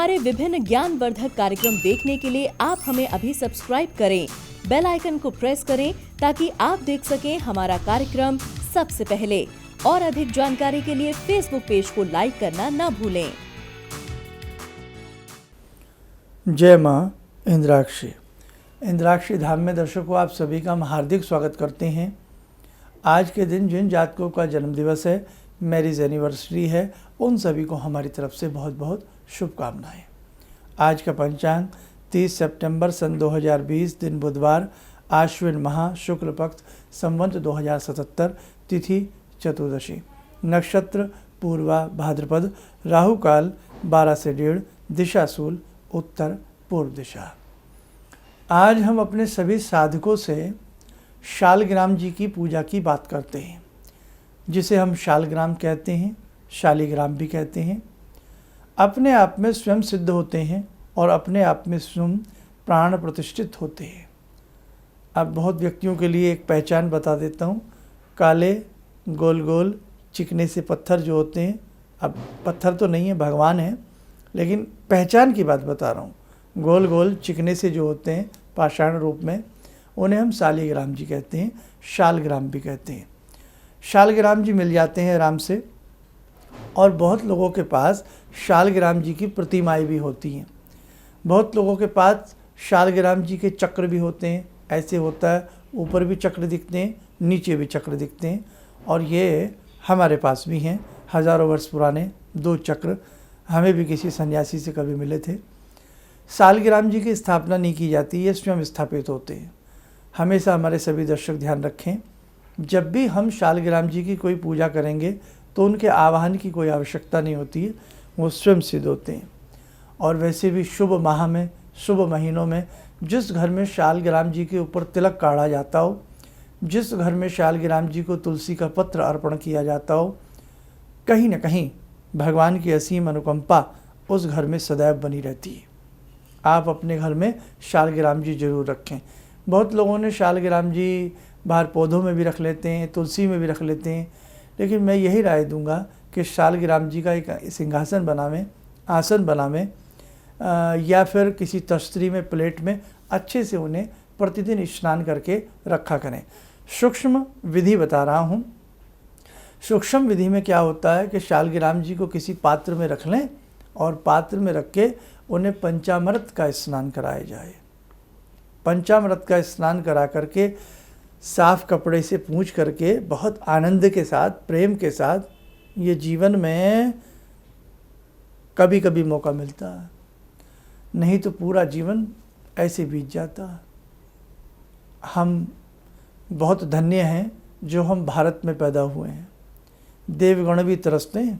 हमारे विभिन्न ज्ञानवर्धक कार्यक्रम देखने के लिए आप हमें अभी सब्सक्राइब करें, बेल आइकन को प्रेस करें ताकि आप देख सकें हमारा कार्यक्रम सबसे पहले। और अधिक जानकारी के लिए फेसबुक पेज को लाइक करना न भूलें। जय माँ इंद्राक्षी। इंद्राक्षी धाम में दर्शकों, आप सभी का हम हार्दिक स्वागत करते हैं। आज के दिन जिन जातकों का जन्मदिवस है, मैरिज एनिवर्सरी है, उन सभी को हमारी तरफ से बहुत बहुत शुभकामनाएं। आज का पंचांग 30 सितंबर सन 2020, दिन बुधवार, आश्विन माह, शुक्ल पक्ष, संवत 2077, तिथि चतुर्दशी, नक्षत्र पूर्वा भाद्रपद, राहु काल 12 से 1:30, दिशा शूल उत्तर पूर्व दिशा। आज हम अपने सभी साधकों से शालग्राम जी की पूजा की बात करते हैं, जिसे हम शालग्राम कहते हैं, शालिग्राम भी कहते हैं। अपने आप में स्वयं सिद्ध होते हैं और अपने आप में स्वयं प्राण प्रतिष्ठित होते हैं। अब बहुत व्यक्तियों के लिए एक पहचान बता देता हूँ। काले गोल गोल चिकने से पत्थर जो होते हैं, अब पत्थर तो नहीं है, भगवान है, लेकिन पहचान की बात बता रहा हूँ। गोल गोल चिकने से जो होते हैं पाषाण रूप में, उन्हें हम शालिग्राम जी कहते हैं, शालग्राम भी कहते हैं। शालग्राम जी मिल जाते हैं आराम से, और बहुत लोगों के पास शालग्राम जी की प्रतिमाएं भी होती हैं। बहुत लोगों के पास शालग्राम जी के चक्र भी होते हैं। ऐसे होता है, ऊपर भी चक्र दिखते हैं, नीचे भी चक्र दिखते हैं, और ये हमारे पास भी हैं। हज़ारों वर्ष पुराने 2 चक्र हमें भी किसी सन्यासी से कभी मिले थे। शालग्राम जी की स्थापना नहीं की जाती, ये स्वयं स्थापित होते हैं। हमेशा हमारे सभी दर्शक ध्यान रखें, जब भी हम शालग्राम जी की कोई पूजा करेंगे तो उनके आवाहन की कोई आवश्यकता नहीं होती है, वो स्वयं सिद्ध होते हैं। और वैसे भी शुभ माह में, शुभ महीनों में, जिस घर में शालग्राम जी के ऊपर तिलक काढ़ा जाता हो, जिस घर में शालग्राम जी को तुलसी का पत्र अर्पण किया जाता हो, कहीं न कहीं भगवान की असीम अनुकंपा उस घर में सदैव बनी रहती है। आप अपने घर में शालग्राम जी जरूर रखें। बहुत लोगों ने शालग्राम जी बाहर पौधों में भी रख लेते हैं, तुलसी में भी रख लेते हैं, लेकिन मैं यही राय दूंगा कि शालग्राम जी का एक सिंहासन बनावें, आसन बनावें, या फिर किसी तस्तरी में, प्लेट में अच्छे से उन्हें प्रतिदिन स्नान करके रखा करें। सूक्ष्म विधि बता रहा हूँ। सूक्ष्म विधि में क्या होता है कि शालग्राम जी को किसी पात्र में रख लें और पात्र में रख के उन्हें पंचामृत का स्नान कराया जाए। पंचामृत का स्नान करा करके साफ कपड़े से पूंछ करके बहुत आनंद के साथ, प्रेम के साथ, ये जीवन में कभी कभी मौका मिलता है, नहीं तो पूरा जीवन ऐसे बीत जाता है। हम बहुत धन्य हैं जो हम भारत में पैदा हुए हैं। देवगण भी तरसते हैं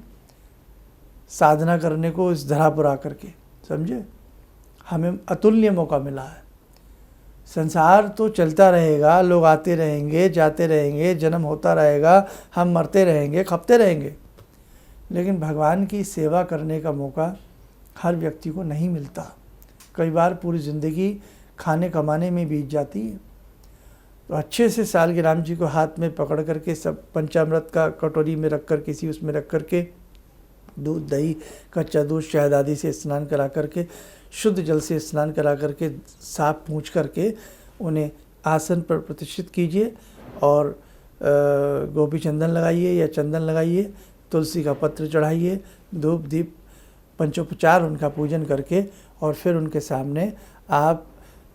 साधना करने को इस धरा पर आकर के, समझे। हमें अतुल्य मौका मिला है। संसार तो चलता रहेगा, लोग आते रहेंगे, जाते रहेंगे, जन्म होता रहेगा, हम मरते रहेंगे, खपते रहेंगे, लेकिन भगवान की सेवा करने का मौका हर व्यक्ति को नहीं मिलता। कई बार पूरी ज़िंदगी खाने कमाने में बीत जाती है। तो अच्छे से शालग्राम जी को हाथ में पकड़ करके, सब पंचामृत का कटोरी में रख कर, किसी उसमें रख करके, दूध, दही, कच्चा दूध, शहद आदि से स्नान करा करके, शुद्ध जल से स्नान करा करके, साफ पूंछ करके उन्हें आसन पर प्रतिष्ठित कीजिए और गोपी चंदन लगाइए या चंदन लगाइए, तुलसी का पत्र चढ़ाइए, धूप दीप पंचोपचार उनका पूजन करके, और फिर उनके सामने आप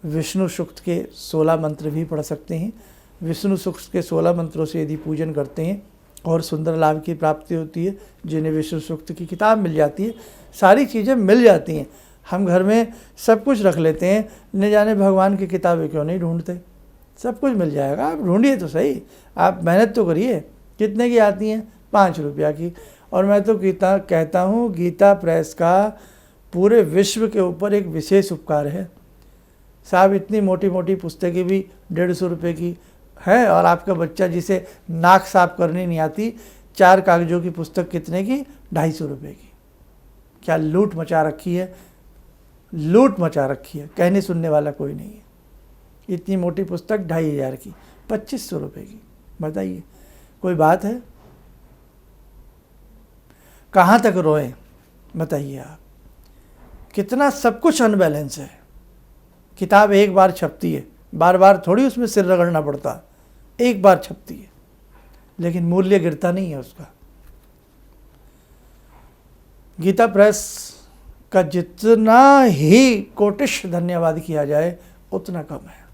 विष्णु सूक्त के 16 मंत्र भी पढ़ सकते हैं। विष्णु सूक्त के 16 मंत्रों से यदि पूजन करते हैं और सुंदर लाभ की प्राप्ति होती है। जिन्हें विष्णु सूक्त की किताब मिल जाती है, सारी चीज़ें मिल जाती हैं। हम घर में सब कुछ रख लेते हैं, न जाने भगवान की किताबें क्यों नहीं ढूंढते। सब कुछ मिल जाएगा, आप ढूंढिए तो सही, आप मेहनत तो करिए। कितने की आती हैं? 5 रुपया की। और मैं तो कहता हूँ गीता प्रेस का पूरे विश्व के ऊपर एक विशेष उपकार है साहब। इतनी मोटी मोटी पुस्तकें भी 150 रुपये की है, और आपका बच्चा जिसे नाक साफ करनी नहीं आती, 4 कागजों की पुस्तक कितने की? 250 रुपये की। क्या लूट मचा रखी है, लूट मचा रखी है। कहने सुनने वाला कोई नहीं है। इतनी मोटी पुस्तक 2500 की, 2500 रुपये की, बताइए कोई बात है? कहाँ तक रोएं बताइए आप। कितना सब कुछ अनबैलेंस है। किताब एक बार छपती है, बार बार थोड़ी उसमें सिर रगड़ना पड़ता, एक बार छपती है, लेकिन मूल्य गिरता नहीं है उसका। गीता प्रेस का जितना ही कोटिश धन्यवाद किया जाए उतना कम है।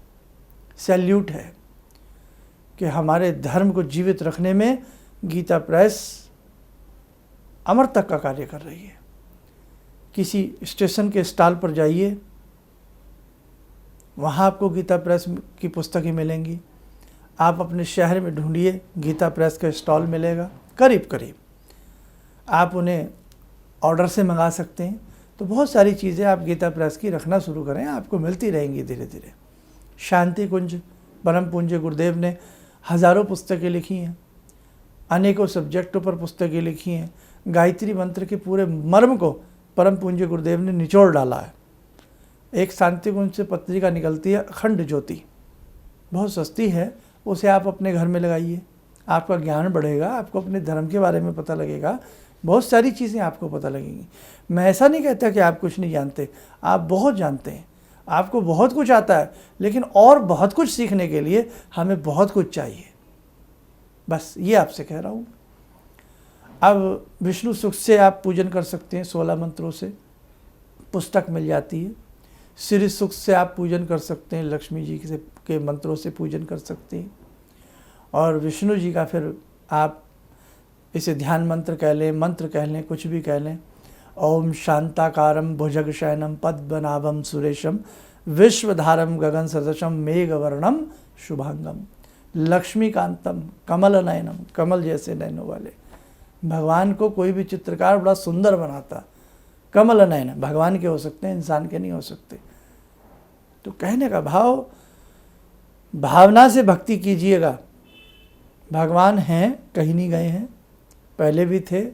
सैल्यूट है कि हमारे धर्म को जीवित रखने में गीता प्रेस अमर तक का कार्य कर रही है। किसी स्टेशन के स्टॉल पर जाइए, वहाँ आपको गीता प्रेस की पुस्तकें मिलेंगी। आप अपने शहर में ढूंढिए, गीता प्रेस का स्टॉल मिलेगा करीब करीब। आप उन्हें ऑर्डर से मंगा सकते हैं। तो बहुत सारी चीज़ें आप गीता प्रेस की रखना शुरू करें, आपको मिलती रहेंगी धीरे धीरे। शांति कुंज परम पूज्य गुरुदेव ने हज़ारों पुस्तकें लिखी हैं, अनेकों सब्जेक्टों पर पुस्तकें लिखी हैं। गायत्री मंत्र के पूरे मर्म को परम पूज्य गुरुदेव ने निचोड़ डाला है। एक शांति कुंज से पत्रिका निकलती है अखंड ज्योति, बहुत सस्ती है, उसे आप अपने घर में लगाइए, आपका ज्ञान बढ़ेगा, आपको अपने धर्म के बारे में पता लगेगा, बहुत सारी चीज़ें आपको पता लगेंगी। मैं ऐसा नहीं कहता कि आप कुछ नहीं जानते, आप बहुत जानते हैं, आपको बहुत कुछ आता है, लेकिन और बहुत कुछ सीखने के लिए हमें बहुत कुछ चाहिए। बस ये आपसे कह रहा हूँ। अब विष्णु सुख से आप पूजन कर सकते हैं, 16 मंत्रों से पुस्तक मिल जाती है। श्री सुख से आप पूजन कर सकते हैं, लक्ष्मी जी के मंत्रों से पूजन कर सकते हैं। और विष्णु जी का फिर आप इसे ध्यान मंत्र कह लें, मंत्र कह लें, कुछ भी कह लें। ओम शांताकारम भुजगशयनम पद्मनाभम सुरेशम विश्वधारम गगन सदृशम मेघवर्णम शुभांगम लक्ष्मीकांतम कमल नयनम, कमल जैसे नयनों वाले। भगवान को कोई भी चित्रकार बड़ा सुंदर बनाता। कमल नयन भगवान के हो सकते हैं, इंसान के नहीं हो सकते। तो कहने का भाव, भावना से भक्ति कीजिएगा। भगवान हैं, कहीं नहीं गए हैं, पहले भी थे,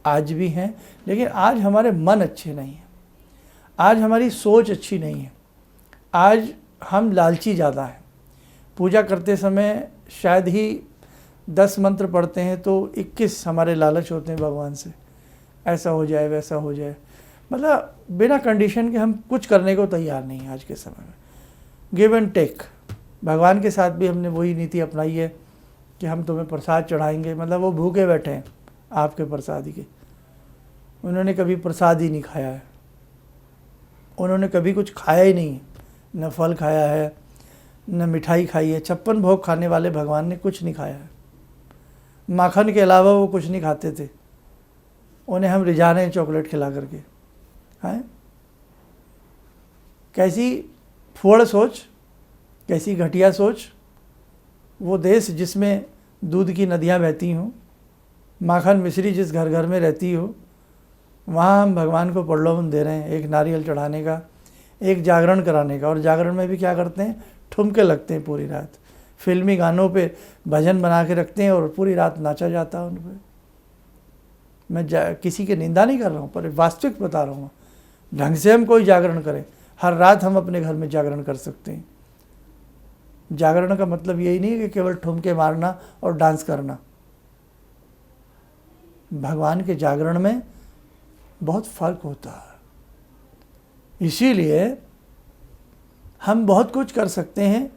आज भी हैं, लेकिन आज हमारे मन अच्छे नहीं हैं, आज हमारी सोच अच्छी नहीं है, आज हम लालची ज़्यादा हैं। पूजा करते समय शायद ही 10 मंत्र पढ़ते हैं तो 21 हमारे लालच होते हैं भगवान से, ऐसा हो जाए वैसा हो जाए। मतलब बिना कंडीशन के हम कुछ करने को तैयार नहीं हैं आज के समय में। गिव एंड टेक, भगवान के साथ भी हमने वही नीति अपनाई है कि हम तुम्हें प्रसाद चढ़ाएंगे। मतलब वो भूखे बैठे हैं आपके प्रसाद के, उन्होंने कभी प्रसाद ही नहीं खाया है, उन्होंने कभी कुछ खाया ही नहीं है, न फल खाया है न मिठाई खाई है। 56 भोग खाने वाले भगवान ने कुछ नहीं खाया है, माखन के अलावा वो कुछ नहीं खाते थे। उन्हें हम रिझा रहे हैं चॉकलेट खिला करके। हैं, कैसी फुअड़ सोच, कैसी घटिया सोच। वो देश जिसमें दूध की नदियाँ बहती हों, माखन मिश्री जिस घर घर में रहती हो, वहाँ हम भगवान को प्रलोभन दे रहे हैं, एक नारियल चढ़ाने का, एक जागरण कराने का। और जागरण में भी क्या करते हैं, ठुमके लगते हैं पूरी रात, फिल्मी गानों पे भजन बना के रखते हैं और पूरी रात नाचा जाता है उन पर। मैं किसी की निंदा नहीं कर रहा हूँ, पर वास्तविक बता रहा हूँ। ढंग से हम कोई जागरण करें, हर रात हम अपने घर में जागरण कर सकते हैं। जागरण का मतलब यही नहीं है कि केवल ठुमके मारना और डांस करना। भगवान के जागरण में बहुत फर्क होता है। इसीलिए हम बहुत कुछ कर सकते हैं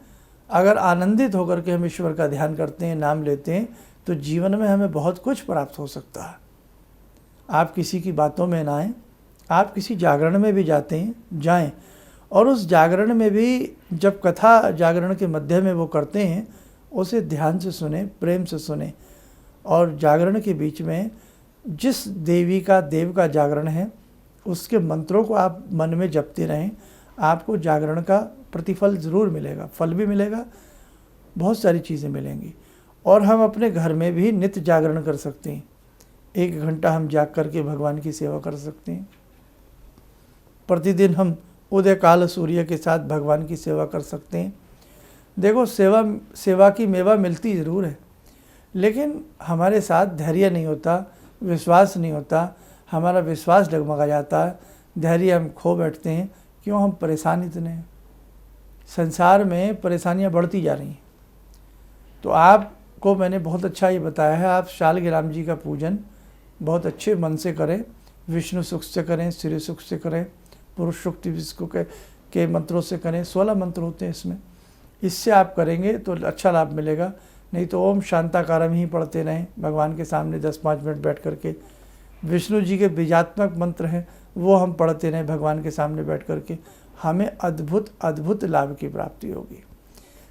अगर आनंदित होकर के हम ईश्वर का ध्यान करते हैं, नाम लेते हैं, तो जीवन में हमें बहुत कुछ प्राप्त हो सकता है। आप किसी की बातों में ना आएं, आप किसी जागरण में भी जाते हैं, जाएं, और उस जागरण में भी जब कथा जागरण के मध्य में वो करते हैं, उसे ध्यान से सुने, प्रेम से सुने। और जागरण के बीच में जिस देवी का, देव का जागरण है, उसके मंत्रों को आप मन में जपते रहें। आपको जागरण का प्रतिफल ज़रूर मिलेगा, फल भी मिलेगा, बहुत सारी चीज़ें मिलेंगी। और हम अपने घर में भी नित्य जागरण कर सकते हैं। 1 घंटा हम जाग करके भगवान की सेवा कर सकते हैं। प्रतिदिन हम उदय काल सूर्य के साथ भगवान की सेवा कर सकते हैं। देखो, सेवा की मेवा मिलती ज़रूर है, लेकिन हमारे साथ धैर्य नहीं होता, विश्वास नहीं होता, हमारा विश्वास डगमगा जाता है, धैर्य हम खो बैठते हैं। क्यों? हम परेशान इतने हैं, संसार में परेशानियां बढ़ती जा रही हैं। तो आपको मैंने बहुत अच्छा ये बताया है, आप शालग्राम जी का पूजन बहुत अच्छे मन से करें, विष्णु सुख से करें, श्री सुख से करें, पुरुष सूक्त इसको के मंत्रों से करें। 16 मंत्र होते हैं इसमें, इससे आप करेंगे तो अच्छा लाभ मिलेगा। नहीं तो ओम शांताकारम ही पढ़ते रहें भगवान के सामने 10-5 मिनट बैठ करके। विष्णु जी के बीजात्मक मंत्र हैं वो हम पढ़ते रहें भगवान के सामने बैठ करके, हमें अद्भुत अद्भुत लाभ की प्राप्ति होगी।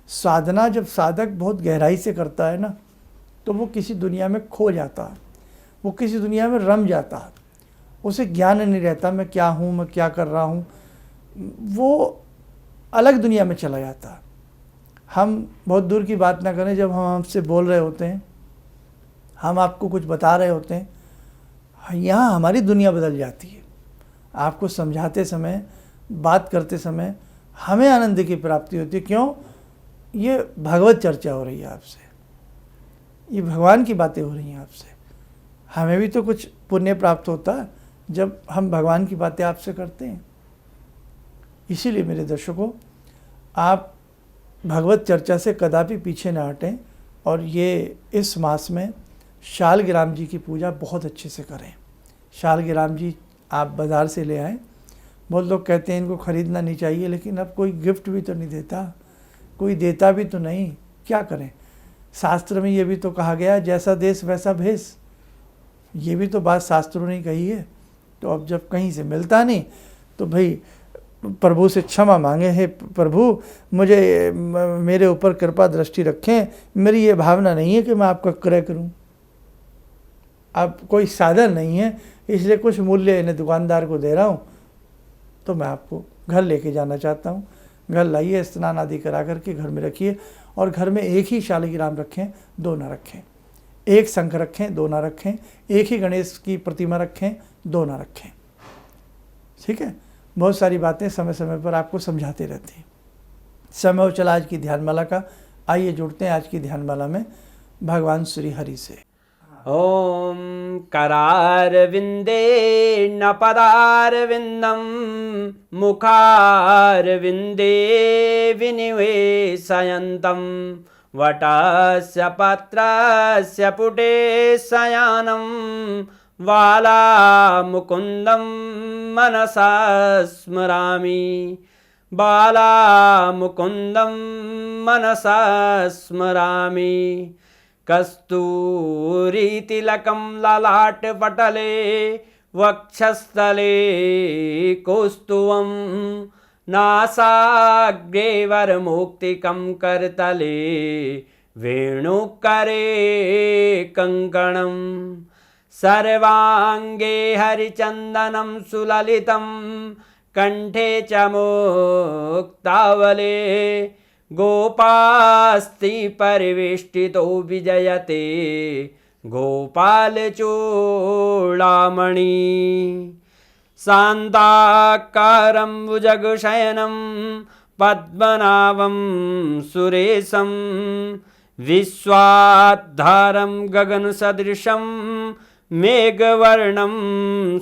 साधना जब साधक बहुत गहराई से करता है ना, तो वो किसी दुनिया में खो जाता है, वो किसी दुनिया में रम जाता है, उसे ज्ञान नहीं रहता मैं क्या हूँ, मैं क्या कर रहा हूँ, वो अलग दुनिया में चला जाता है। हम बहुत दूर की बात ना करें, जब हम आपसे बोल रहे होते हैं, हम आपको कुछ बता रहे होते हैं, यहाँ हमारी दुनिया बदल जाती है। आपको समझाते समय, बात करते समय हमें आनंद की प्राप्ति होती है। क्यों? ये भगवत चर्चा हो रही है आपसे, ये भगवान की बातें हो रही हैं आपसे। हमें भी तो कुछ पुण्य प्राप्त होता है जब हम भगवान की बातें आपसे करते हैं। इसीलिए मेरे दर्शकों, आप भगवत चर्चा से कदापि पीछे ना हटें और ये इस मास में शालग्राम जी की पूजा बहुत अच्छे से करें। शालग्राम जी आप बाज़ार से ले आएँ। बहुत लोग कहते हैं इनको ख़रीदना नहीं चाहिए, लेकिन अब कोई गिफ्ट भी तो नहीं देता, कोई देता भी तो नहीं, क्या करें। शास्त्र में ये भी तो कहा गया जैसा देश वैसा भेष, ये भी तो बात शास्त्रों ने कही है। तो अब जब कहीं से मिलता नहीं तो भाई प्रभु से क्षमा मांगे, हे प्रभु मुझे मेरे ऊपर कृपा दृष्टि रखें, मेरी ये भावना नहीं है कि मैं आपका क्रय करूं। अब कोई साधन नहीं है, इसलिए कुछ मूल्य इन्हें दुकानदार को दे रहा हूँ, तो मैं आपको घर लेके जाना चाहता हूँ। घर लाइए, स्नान आदि करा करके घर में रखिए, और घर में एक ही शालिग्राम रखें, 2 ना रखें। एक शंख रखें, 2 ना रखें। एक ही गणेश की प्रतिमा रखें, 2 ना रखें। ठीक है, बहुत सारी बातें समय समय पर आपको समझाते रहते हैं। समय हो चला आज की ध्यानमाला का। आइए जुड़ते हैं आज की ध्यानमाला में भगवान श्री हरि से। ॐ करारविन्दे न पदारविन्दं मुखारविन्दे विनिवेशयन्तं वटस्य पत्रस्य पुटे शयानं बालामुकुन्दं मनसा स्मरामि बालामुकुन्दं मनसा स्मरामि कस्तूरीतिलकं ललाटपटले वक्षस्थले कौस्तुभं नासाग्रे वरमौक्तिकं करतले वेणुकरे कङ्कणं सर्वाङ्गे हरिचन्दनं सुललितं कण्ठे च मुक्तावले गोपास्ति परिवेष्टितो विजयते गोपालचूडामणि शान्ताकारं भुजगशयनं पद्मनाभं सुरेशं विश्वाधारं गगनसदृशं मेघवर्णं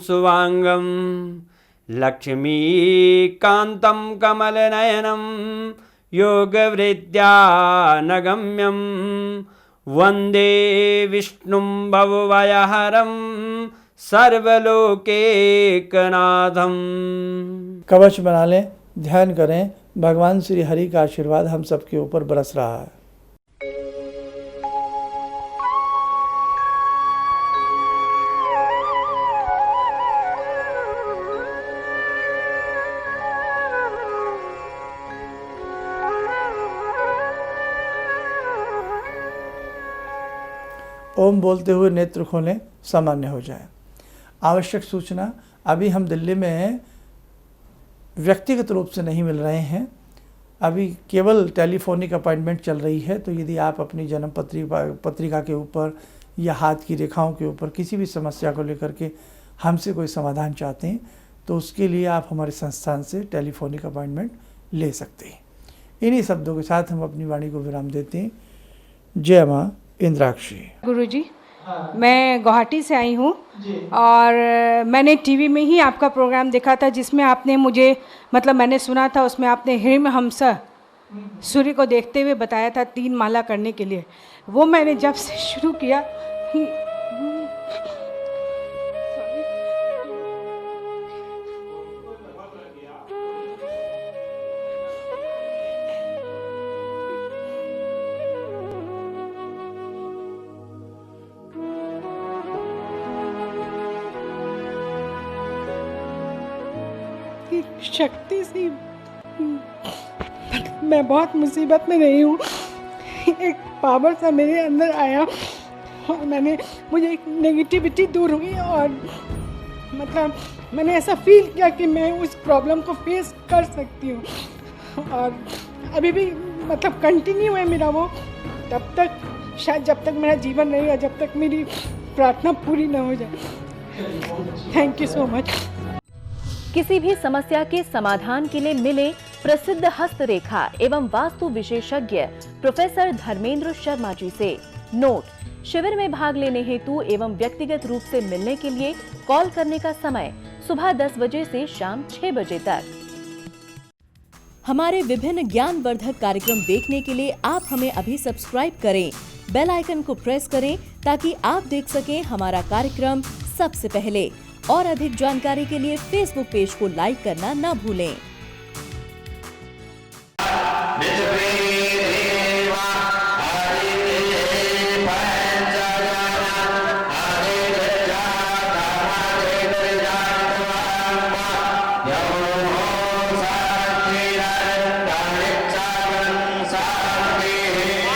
शुभांगं लक्ष्मीकान्तं कमलनयनं योगवृद्ध्यानगम्यं वन्दे विष्णुं भवभयहरं सर्वलोकैकनाथं। कवच बना लें, ध्यान करें, भगवान श्री हरि का आशीर्वाद हम सबके ऊपर बरस रहा है। ओम बोलते हुए नेत्र खोलें, सामान्य हो जाए। आवश्यक सूचना, अभी हम दिल्ली में व्यक्तिगत रूप से नहीं मिल रहे हैं, अभी केवल टेलीफोनिक अपॉइंटमेंट चल रही है। तो यदि आप अपनी जन्म पत्रिका के ऊपर या हाथ की रेखाओं के ऊपर किसी भी समस्या को लेकर के हमसे कोई समाधान चाहते हैं, तो उसके लिए आप हमारे संस्थान से टेलीफोनिक अपॉइंटमेंट ले सकते हैं। इन्हीं शब्दों के साथ हम अपनी वाणी को विराम देते हैं। जय माँ इंद्राक्षी। गुरुजी, मैं गुवाहाटी से आई हूँ और मैंने टीवी में ही आपका प्रोग्राम देखा था, जिसमें आपने मुझे मैंने सुना था, उसमें आपने हिरण्यहंस सूर्य को देखते हुए बताया था 3 माला करने के लिए। वो मैंने जब से शुरू किया, शक्ति सी, मैं बहुत मुसीबत में रही हूँ। एक पावर सा मेरे अंदर आया और मुझे एक नेगेटिविटी दूर हुई और मतलब मैंने ऐसा फील किया कि मैं उस प्रॉब्लम को फेस कर सकती हूँ और अभी भी मतलब कंटिन्यू है मेरा वो, तब तक शायद जब तक मेरा जीवन रहेगा, जब तक मेरी प्रार्थना पूरी ना हो जाए। Thank you so much. किसी भी समस्या के समाधान के लिए मिले प्रसिद्ध हस्तरेखा एवं वास्तु विशेषज्ञ प्रोफेसर धर्मेंद्र शर्मा जी से। नोट: शिविर में भाग लेने हेतु एवं व्यक्तिगत रूप से मिलने के लिए कॉल करने का समय सुबह 10 बजे से शाम 6 बजे तक। हमारे विभिन्न ज्ञानवर्धक कार्यक्रम देखने के लिए आप हमें अभी सब्सक्राइब करें, बेल आइकन को प्रेस करें ताकि आप देख सकें हमारा कार्यक्रम सबसे पहले। और अधिक जानकारी के लिए फेसबुक पेज को लाइक करना न भूलें।